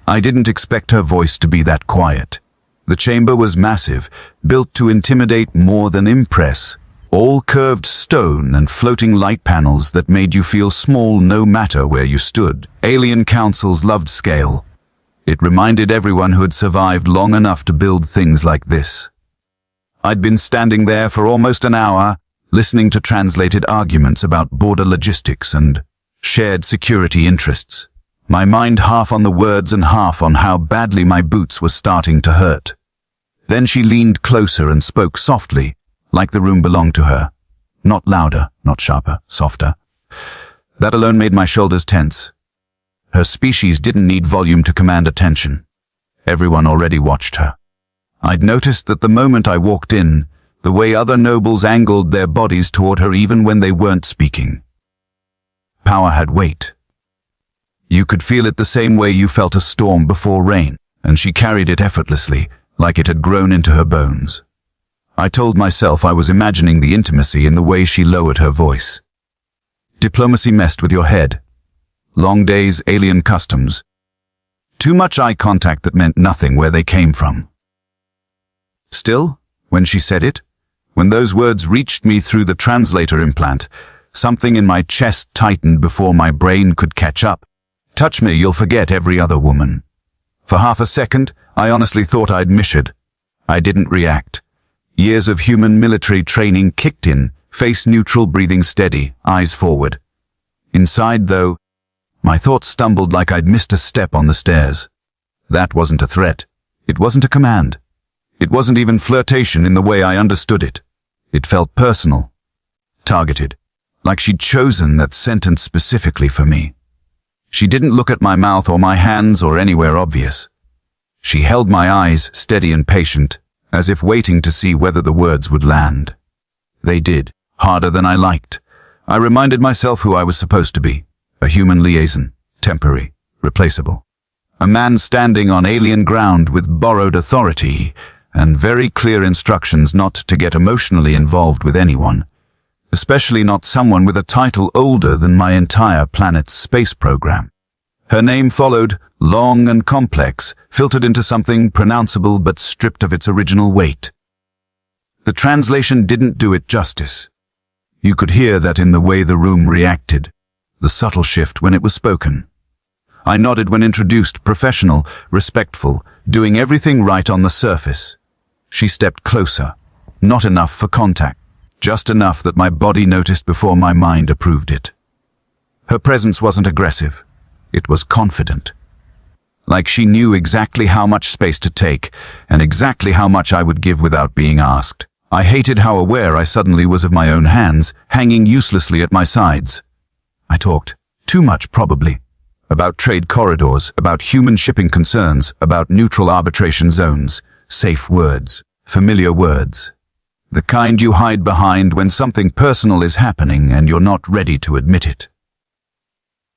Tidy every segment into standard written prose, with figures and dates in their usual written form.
I didn't expect her voice to be that quiet. The chamber was massive, built to intimidate more than impress. All curved stone and floating light panels that made you feel small no matter where you stood. Alien councils loved scale. It reminded everyone who had survived long enough to build things like this. I'd been standing there for almost an hour, listening to translated arguments about border logistics and shared security interests. My mind half on the words and half on how badly my boots were starting to hurt. Then she leaned closer and spoke softly, like the room belonged to her. Not louder, not sharper, softer. That alone made my shoulders tense. Her species didn't need volume to command attention. Everyone already watched her. I'd noticed that the moment I walked in, the way other nobles angled their bodies toward her even when they weren't speaking. Power had weight. You could feel it the same way you felt a storm before rain, and she carried it effortlessly, like it had grown into her bones. I told myself I was imagining the intimacy in the way she lowered her voice. Diplomacy messed with your head. Long days, alien customs. Too much eye contact that meant nothing where they came from. Still, when she said it, when those words reached me through the translator implant, something in my chest tightened before my brain could catch up. Touch me, you'll forget every other woman. For half a second, I honestly thought I'd mished. I didn't react. Years of human military training kicked in, face neutral, breathing steady, eyes forward. Inside, though, my thoughts stumbled like I'd missed a step on the stairs. That wasn't a threat. It wasn't a command. It wasn't even flirtation in the way I understood it. It felt personal, targeted, like she'd chosen that sentence specifically for me. She didn't look at my mouth or my hands or anywhere obvious. She held my eyes, steady and patient, as if waiting to see whether the words would land. They did, harder than I liked. I reminded myself who I was supposed to be. A human liaison, temporary, replaceable. A man standing on alien ground with borrowed authority and very clear instructions not to get emotionally involved with anyone, especially not someone with a title older than my entire planet's space program. Her name followed, long and complex, filtered into something pronounceable but stripped of its original weight. The translation didn't do it justice. You could hear that in the way the room reacted, the subtle shift when it was spoken. I nodded when introduced, professional, respectful, doing everything right on the surface. She stepped closer, not enough for contact, just enough that my body noticed before my mind approved it. Her presence wasn't aggressive. It was confident. Like she knew exactly how much space to take and exactly how much I would give without being asked. I hated how aware I suddenly was of my own hands, hanging uselessly at my sides. I talked, too much probably, about trade corridors, about human shipping concerns, about neutral arbitration zones, safe words, familiar words. The kind you hide behind when something personal is happening and you're not ready to admit it.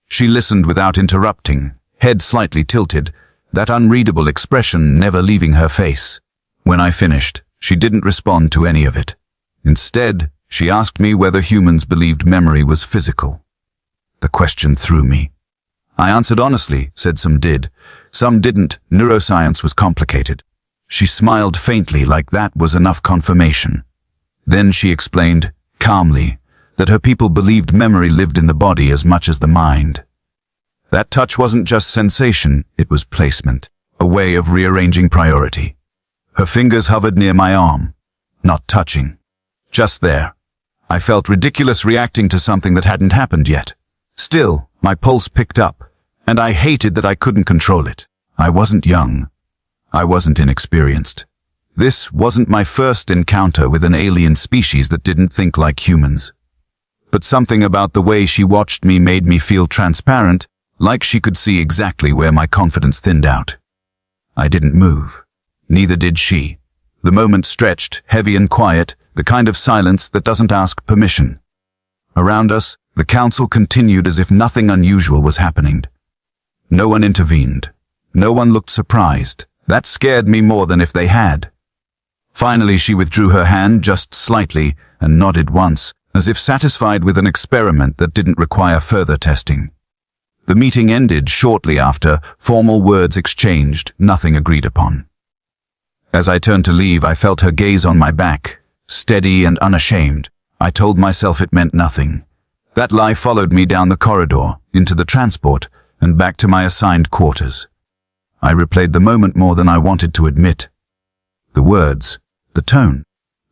She listened without interrupting, head slightly tilted, that unreadable expression never leaving her face. When I finished, she didn't respond to any of it. Instead, she asked me whether humans believed memory was physical. The question threw me. I answered honestly, said some did. Some didn't. Neuroscience was complicated. She smiled faintly like that was enough confirmation. Then she explained, calmly, that her people believed memory lived in the body as much as the mind. That touch wasn't just sensation, it was placement, a way of rearranging priority. Her fingers hovered near my arm, not touching. Just there. I felt ridiculous reacting to something that hadn't happened yet. Still, my pulse picked up, and I hated that I couldn't control it. I wasn't young. I wasn't inexperienced. This wasn't my first encounter with an alien species that didn't think like humans. But something about the way she watched me made me feel transparent, like she could see exactly where my confidence thinned out. I didn't move. Neither did she. The moment stretched, heavy and quiet, the kind of silence that doesn't ask permission. Around us, the council continued as if nothing unusual was happening. No one intervened. No one looked surprised. That scared me more than if they had. Finally, she withdrew her hand just slightly and nodded once, as if satisfied with an experiment that didn't require further testing. The meeting ended shortly after, formal words exchanged, nothing agreed upon. As I turned to leave, I felt her gaze on my back, steady and unashamed. I told myself it meant nothing. That lie followed me down the corridor, into the transport, and back to my assigned quarters. I replayed the moment more than I wanted to admit. The words, the tone,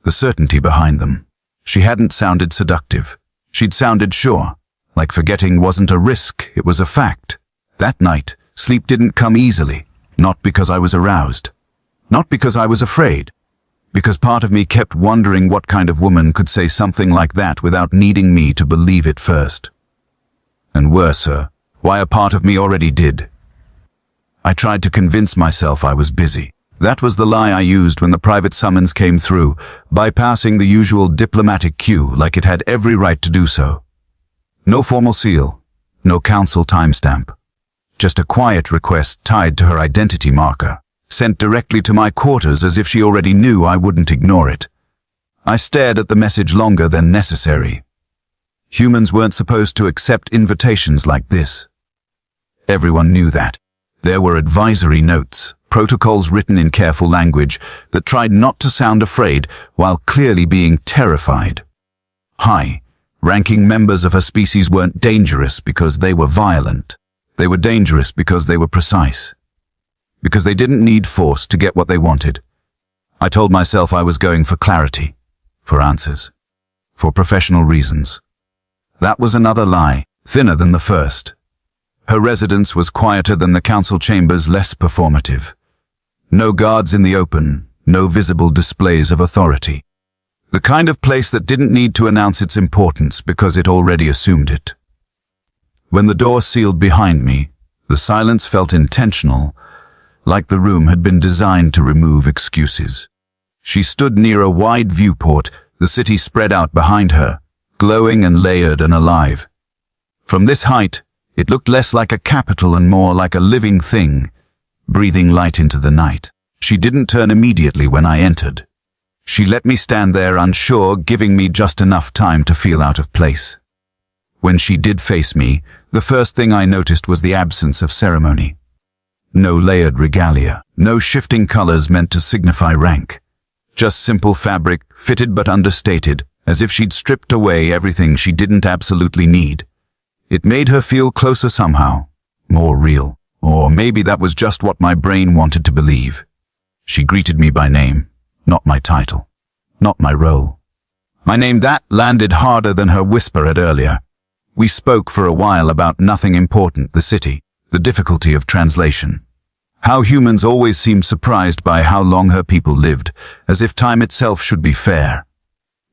the certainty behind them. She hadn't sounded seductive. She'd sounded sure, like forgetting wasn't a risk, it was a fact. That night, sleep didn't come easily, not because I was aroused, not because I was afraid, because part of me kept wondering what kind of woman could say something like that without needing me to believe it first. And worser, why a part of me already did. I tried to convince myself I was busy. That was the lie I used when the private summons came through, bypassing the usual diplomatic queue like it had every right to do so. No formal seal, no council timestamp. Just a quiet request tied to her identity marker, sent directly to my quarters as if she already knew I wouldn't ignore it. I stared at the message longer than necessary. Humans weren't supposed to accept invitations like this. Everyone knew that. There were advisory notes, protocols written in careful language that tried not to sound afraid while clearly being terrified. High-ranking members of her species weren't dangerous because they were violent. They were dangerous because they were precise. Because they didn't need force to get what they wanted. I told myself I was going for clarity, for answers, for professional reasons. That was another lie, thinner than the first. Her residence was quieter than the council chambers, less performative. No guards in the open, no visible displays of authority. The kind of place that didn't need to announce its importance because it already assumed it. When the door sealed behind me, the silence felt intentional, like the room had been designed to remove excuses. She stood near a wide viewport, the city spread out behind her, glowing and layered and alive. From this height, it looked less like a capital and more like a living thing, breathing light into the night. She didn't turn immediately when I entered. She let me stand there unsure, giving me just enough time to feel out of place. When she did face me, the first thing I noticed was the absence of ceremony. No layered regalia, no shifting colors meant to signify rank. Just simple fabric, fitted but understated, as if she'd stripped away everything she didn't absolutely need. It made her feel closer somehow, more real. Or maybe that was just what my brain wanted to believe. She greeted me by name, not my title, not my role. My name that landed harder than her whisper had earlier. We spoke for a while about nothing important, the city, the difficulty of translation. How humans always seemed surprised by how long her people lived, as if time itself should be fair.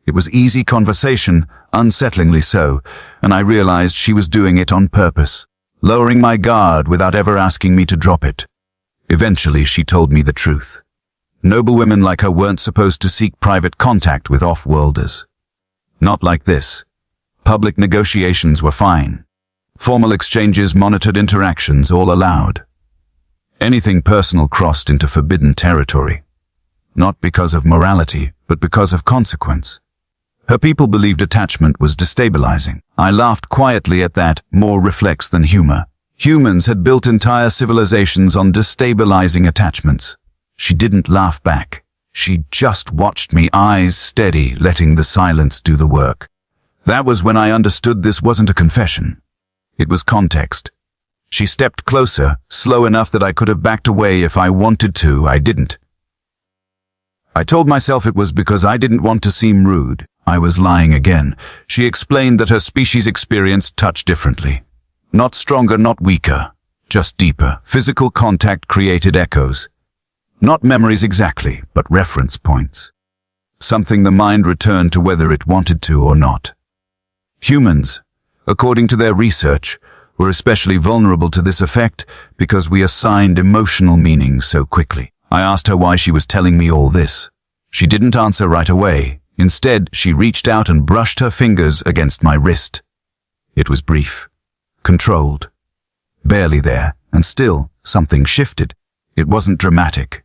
It was easy conversation, unsettlingly so, and I realized she was doing it on purpose, lowering my guard without ever asking me to drop it. Eventually, she told me the truth. Noblewomen like her weren't supposed to seek private contact with off-worlders. Not like this. Public negotiations were fine. Formal exchanges, monitored interactions, all allowed. Anything personal crossed into forbidden territory. Not because of morality, but because of consequence. Her people believed attachment was destabilizing. I laughed quietly at that, more reflex than humor. Humans had built entire civilizations on destabilizing attachments. She didn't laugh back. She just watched me, eyes steady, letting the silence do the work. That was when I understood this wasn't a confession. It was context. She stepped closer, slow enough that I could have backed away if I wanted to. I didn't. I told myself it was because I didn't want to seem rude. I was lying again. She explained that her species experienced touch differently. Not stronger, not weaker, just deeper. Physical contact created echoes. Not memories exactly, but reference points. Something the mind returned to whether it wanted to or not. Humans, according to their research, were especially vulnerable to this effect because we assigned emotional meaning so quickly. I asked her why she was telling me all this. She didn't answer right away. Instead, she reached out and brushed her fingers against my wrist. It was brief, controlled, barely there, and still something shifted. It wasn't dramatic.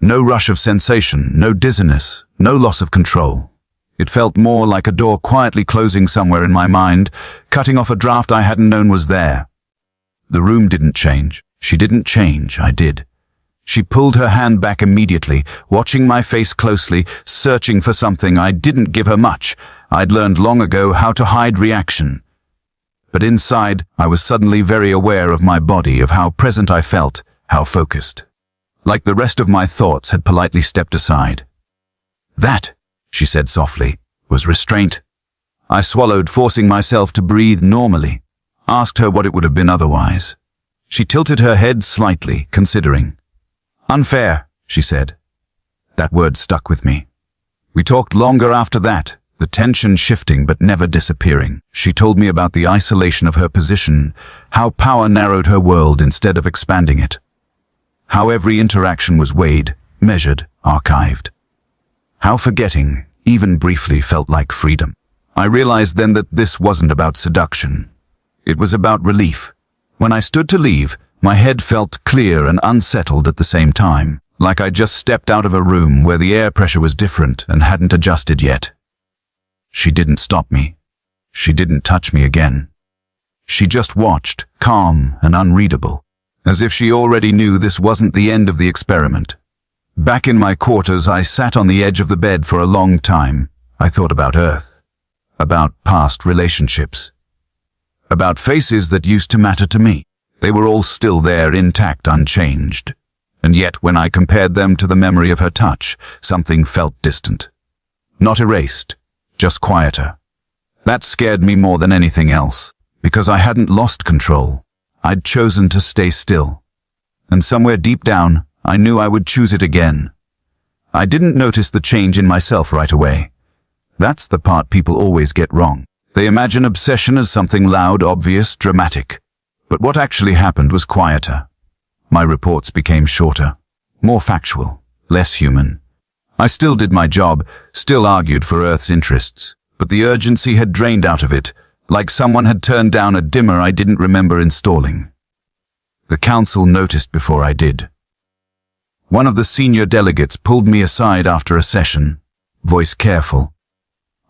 No rush of sensation, no dizziness, no loss of control. It felt more like a door quietly closing somewhere in my mind, cutting off a draft I hadn't known was there. The room didn't change. She didn't change, I did. She pulled her hand back immediately, watching my face closely, searching for something. I didn't give her much. I'd learned long ago how to hide reaction. But inside, I was suddenly very aware of my body, of how present I felt, how focused. Like the rest of my thoughts had politely stepped aside. That, she said softly, was restraint. I swallowed, forcing myself to breathe normally. Asked her what it would have been otherwise. She tilted her head slightly, considering. Unfair, she said. That word stuck with me. We talked longer after that, the tension shifting but never disappearing. She told me about the isolation of her position, how power narrowed her world instead of expanding it. How every interaction was weighed, measured, archived. How forgetting, even briefly, felt like freedom. I realized then that this wasn't about seduction. It was about relief. When I stood to leave, my head felt clear and unsettled at the same time, like I just stepped out of a room where the air pressure was different and hadn't adjusted yet. She didn't stop me. She didn't touch me again. She just watched, calm and unreadable, as if she already knew this wasn't the end of the experiment. Back in my quarters, I sat on the edge of the bed for a long time. I thought about Earth, about past relationships, about faces that used to matter to me. They were all still there, intact, unchanged. And yet, when I compared them to the memory of her touch, something felt distant. Not erased, just quieter. That scared me more than anything else, because I hadn't lost control. I'd chosen to stay still. And somewhere deep down, I knew I would choose it again. I didn't notice the change in myself right away. That's the part people always get wrong. They imagine obsession as something loud, obvious, dramatic. But what actually happened was quieter. My reports became shorter, more factual, less human. I still did my job, still argued for Earth's interests, but the urgency had drained out of it, like someone had turned down a dimmer I didn't remember installing. The council noticed before I did. One of the senior delegates pulled me aside after a session, voice careful,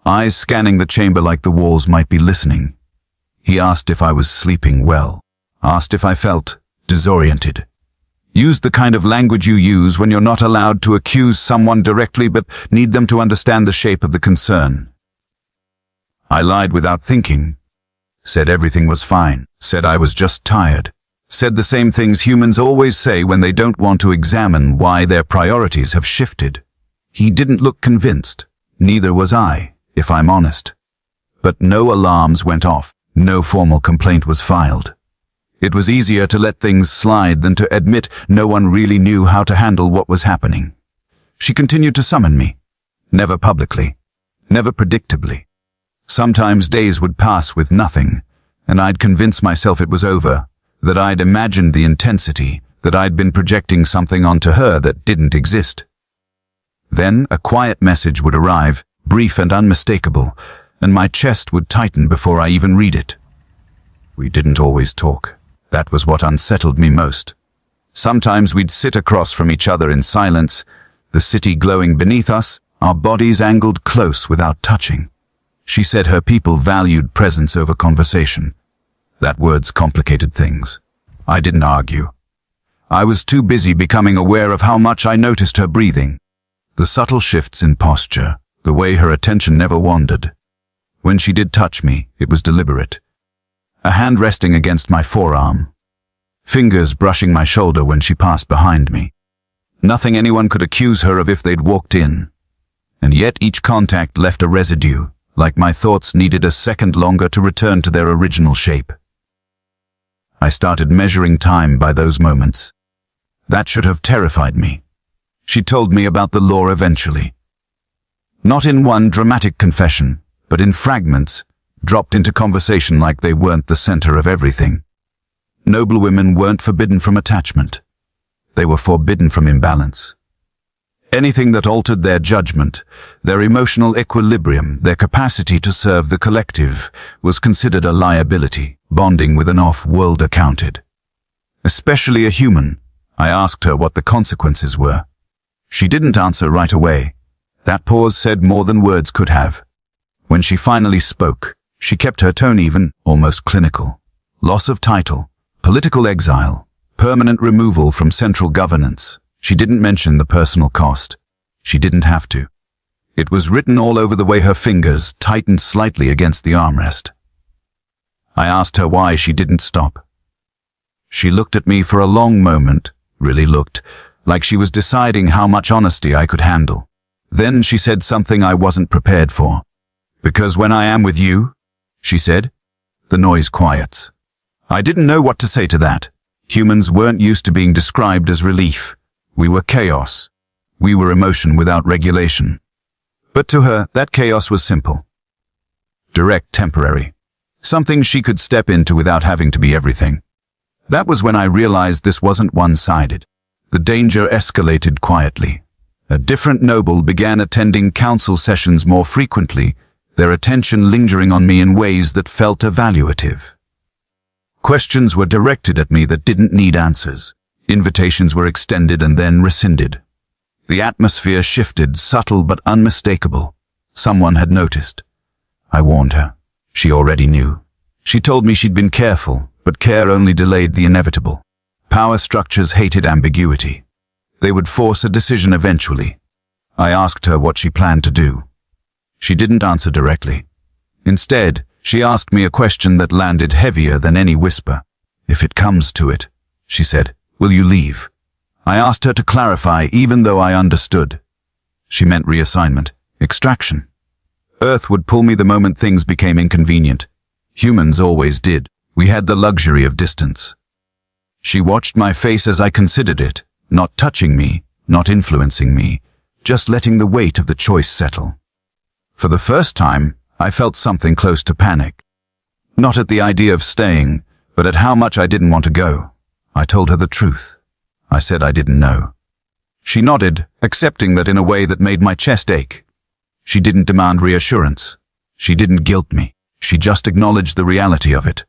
eyes scanning the chamber like the walls might be listening. He asked if I was sleeping well, asked if I felt disoriented. Used the kind of language you use when you're not allowed to accuse someone directly but need them to understand the shape of the concern. I lied without thinking, said everything was fine, said I was just tired, said the same things humans always say when they don't want to examine why their priorities have shifted. He didn't look convinced, neither was I, if I'm honest. But no alarms went off, no formal complaint was filed. It was easier to let things slide than to admit no one really knew how to handle what was happening. She continued to summon me, never publicly, never predictably. Sometimes days would pass with nothing, and I'd convince myself it was over, that I'd imagined the intensity, that I'd been projecting something onto her that didn't exist. Then a quiet message would arrive, brief and unmistakable, and my chest would tighten before I even read it. We didn't always talk. That was what unsettled me most. Sometimes we'd sit across from each other in silence, the city glowing beneath us, our bodies angled close without touching. She said her people valued presence over conversation. That words complicated things. I didn't argue. I was too busy becoming aware of how much I noticed her breathing. The subtle shifts in posture, the way her attention never wandered. When she did touch me, it was deliberate. A hand resting against my forearm. Fingers brushing my shoulder when she passed behind me. Nothing anyone could accuse her of if they'd walked in. And yet each contact left a residue, like my thoughts needed a second longer to return to their original shape. I started measuring time by those moments. That should have terrified me. She told me about the law eventually. Not in one dramatic confession, but in fragments, dropped into conversation like they weren't the center of everything. Noble women weren't forbidden from attachment. They were forbidden from imbalance. Anything that altered their judgment, their emotional equilibrium, their capacity to serve the collective, was considered a liability, bonding with an off-world accounted. Especially a human. I asked her what the consequences were. She didn't answer right away. That pause said more than words could have. When she finally spoke, she kept her tone even, almost clinical. Loss of title, political exile, permanent removal from central governance. She didn't mention the personal cost. She didn't have to. It was written all over the way her fingers tightened slightly against the armrest. I asked her why she didn't stop. She looked at me for a long moment, really looked, like she was deciding how much honesty I could handle. Then she said something I wasn't prepared for. "Because when I am with you," she said. The noise quiets. I didn't know what to say to that. Humans weren't used to being described as relief. We were chaos. We were emotion without regulation. But to her, that chaos was simple. Direct, temporary. Something she could step into without having to be everything. That was when I realized this wasn't one-sided. The danger escalated quietly. A different noble began attending council sessions more frequently, their attention lingering on me in ways that felt evaluative. Questions were directed at me that didn't need answers. Invitations were extended and then rescinded. The atmosphere shifted, subtle but unmistakable. Someone had noticed. I warned her. She already knew. She told me she'd been careful, but care only delayed the inevitable. Power structures hated ambiguity. They would force a decision eventually. I asked her what she planned to do. She didn't answer directly. Instead, she asked me a question that landed heavier than any whisper. "If it comes to it," she said, "will you leave?" I asked her to clarify, even though I understood. She meant reassignment, extraction. Earth would pull me the moment things became inconvenient. Humans always did. We had the luxury of distance. She watched my face as I considered it, not touching me, not influencing me, just letting the weight of the choice settle. For the first time, I felt something close to panic. Not at the idea of staying, but at how much I didn't want to go. I told her the truth. I said I didn't know. She nodded, accepting that in a way that made my chest ache. She didn't demand reassurance. She didn't guilt me. She just acknowledged the reality of it.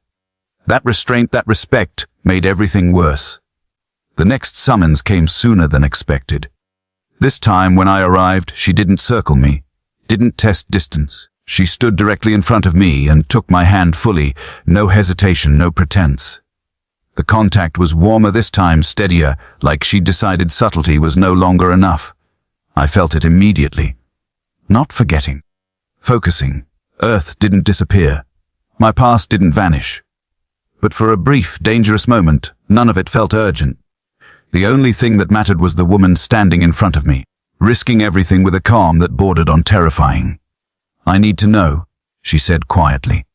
That restraint, that respect, made everything worse. The next summons came sooner than expected. This time, when I arrived, she didn't circle me, didn't test distance. She stood directly in front of me and took my hand fully, no hesitation, no pretense. The contact was warmer this time, steadier, like she'd decided subtlety was no longer enough. I felt it immediately. Not forgetting. Focusing. Earth didn't disappear. My past didn't vanish. But for a brief, dangerous moment, none of it felt urgent. The only thing that mattered was the woman standing in front of me, risking everything with a calm that bordered on terrifying. "I need to know," she said quietly.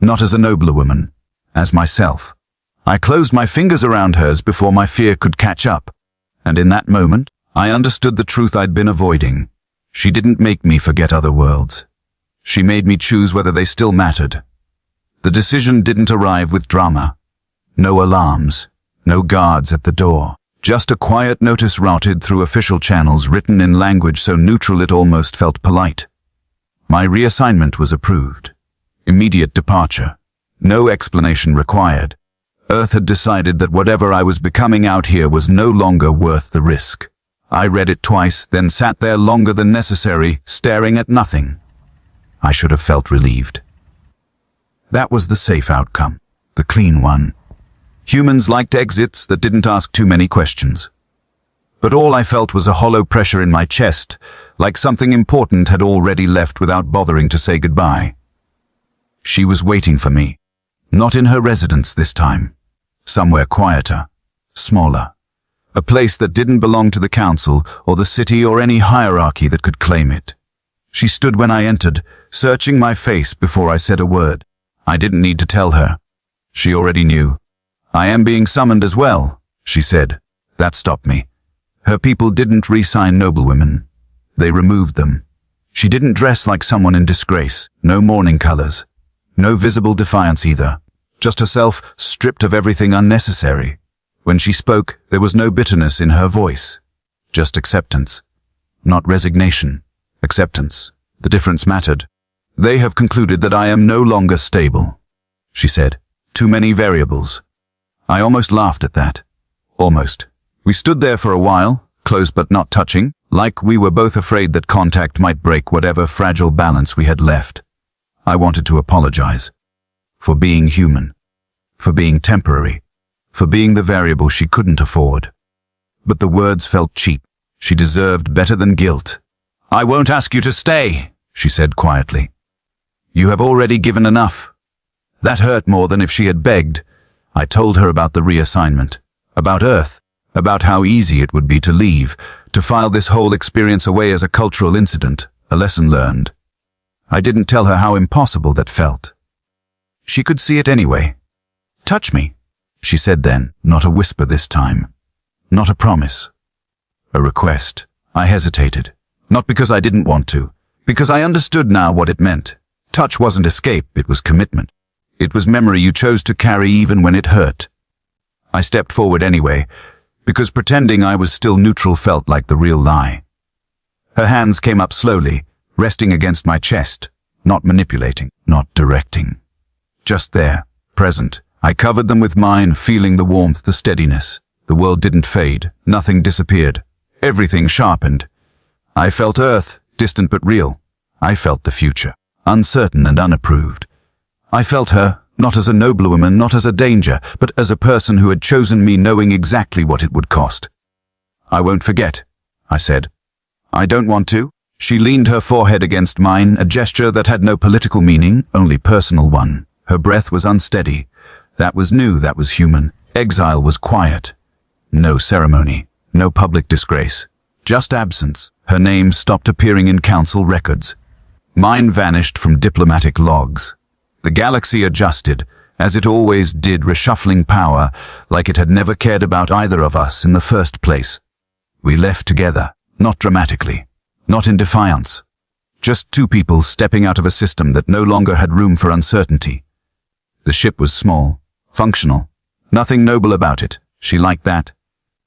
Not as a nobler woman, as myself. I closed my fingers around hers before my fear could catch up. And in that moment, I understood the truth I'd been avoiding. She didn't make me forget other worlds. She made me choose whether they still mattered. The decision didn't arrive with drama. No alarms, no guards at the door. Just a quiet notice routed through official channels written in language so neutral it almost felt polite. My reassignment was approved. Immediate departure. No explanation required. Earth had decided that whatever I was becoming out here was no longer worth the risk. I read it twice, then sat there longer than necessary, staring at nothing. I should have felt relieved. That was the safe outcome, the clean one. Humans liked exits that didn't ask too many questions. But all I felt was a hollow pressure in my chest, like something important had already left without bothering to say goodbye. She was waiting for me, not in her residence this time. Somewhere quieter, smaller. A place that didn't belong to the council or the city or any hierarchy that could claim it. She stood when I entered, searching my face before I said a word. I didn't need to tell her. She already knew. "I am being summoned as well," she said. That stopped me. Her people didn't re-sign noblewomen. They removed them. She didn't dress like someone in disgrace. No mourning colors. No visible defiance either. Just herself, stripped of everything unnecessary. When she spoke, there was no bitterness in her voice. Just acceptance. Not resignation. Acceptance. The difference mattered. "They have concluded that I am no longer stable," she said. "Too many variables." I almost laughed at that. Almost. We stood there for a while, close but not touching, like we were both afraid that contact might break whatever fragile balance we had left. I wanted to apologize. For being human. For being temporary. for being the variable she couldn't afford. But the words felt cheap. She deserved better than guilt. "I won't ask you to stay," she said quietly. "You have already given enough." That hurt more than if she had begged. I told her about the reassignment, about Earth, about how easy it would be to leave, to file this whole experience away as a cultural incident, a lesson learned. I didn't tell her how impossible that felt. She could see it anyway. "Touch me," she said then, not a whisper this time. Not a promise. A request. I hesitated. Not because I didn't want to, because I understood now what it meant. Touch wasn't escape, it was commitment. It was memory you chose to carry even when it hurt. I stepped forward anyway, because pretending I was still neutral felt like the real lie. Her hands came up slowly, resting against my chest, not manipulating, not directing. Just there, present. I covered them with mine, feeling the warmth, the steadiness. The world didn't fade, nothing disappeared. Everything sharpened. I felt Earth, distant but real. I felt the future, uncertain and unapproved. I felt her, not as a noblewoman, not as a danger, but as a person who had chosen me knowing exactly what it would cost. "I won't forget," I said. "I don't want to." She leaned her forehead against mine, a gesture that had no political meaning, only personal one. Her breath was unsteady. That was new, that was human. Exile was quiet. No ceremony, no public disgrace. Just absence. Her name stopped appearing in council records. Mine vanished from diplomatic logs. The galaxy adjusted, as it always did, reshuffling power, like it had never cared about either of us in the first place. We left together, not dramatically, not in defiance. Just two people stepping out of a system that no longer had room for uncertainty. The ship was small, functional, nothing noble about it. She liked that.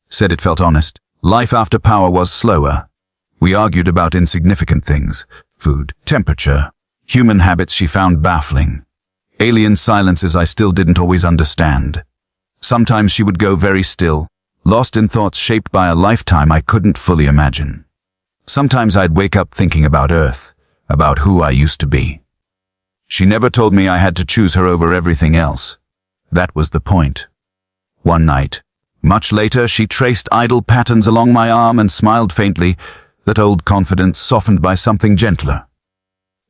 Said it felt honest. Life after power was slower. We argued about insignificant things. Food, temperature, human habits she found baffling. Alien silences I still didn't always understand. Sometimes she would go very still, lost in thoughts shaped by a lifetime I couldn't fully imagine. Sometimes I'd wake up thinking about Earth, about who I used to be. She never told me I had to choose her over everything else. That was the point. One night, much later, she traced idle patterns along my arm and smiled faintly, that old confidence softened by something gentler.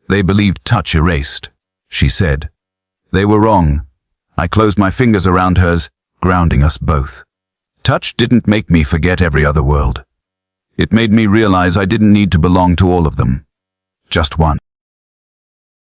"They believed touch erased," she said. They were wrong. I closed my fingers around hers, grounding us both. Touch didn't make me forget every other world. It made me realize I didn't need to belong to all of them. Just one.